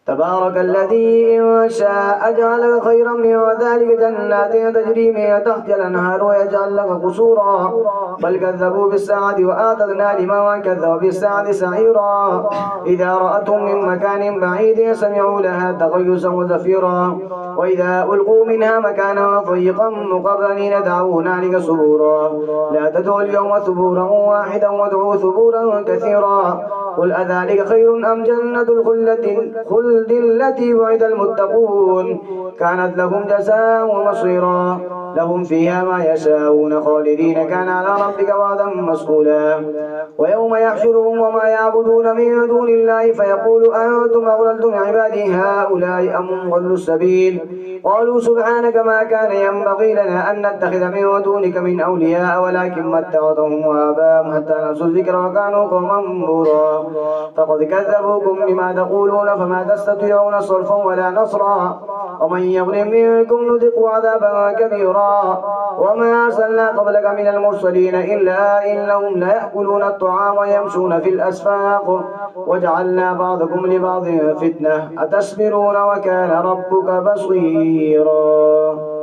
تبارك الذي إن شاء جعل خيرا من ذلك جنات تجري من تحتها الأنهار ويجعل لك قصورا بل كذبوا بالساعة وآتتنا لمن كذب بالساعة سعيرا إذا رأتهم من مكان بعيد سمعوا لها تغيظا وزفيرا وإذا ألقوا منها مكانا ضيقا مقرنين دعوا هنالك ثبورا لا تدعوا اليوم ثبورا واحدا وادعوا ثبورا كثيرا قل أذلك خير أم جنة الخلد التي وعد المتقون كانت لهم جزاء ومصيرا لهم فيها ما يشاءون خالدين كان على ربك وعدا مسئولا ويوم يحشرهم وما يعبدون من دون الله فيقول أنتم أضللتم عبادي هؤلاء أم ضلوا السبيل قالوا سبحانك ما كان ينبغي لنا أن نتخذ من دونك من أولياء ولكن متعتهم وآباءهم حتى نسوا الذكر وكانوا قوما بورا فقد كذبوكم بما تقولون فما تستطيعون صرفا ولا نصرا ومن يظلم منكم نذقه عذابا كبيرا وما أرسلنا قبلك من المرسلين إلا إنهم ليأكلون الطعام ويمشون في الأسواق وجعلنا بعضكم لبعض فتنة أتصبرون وكان ربك بصيرا.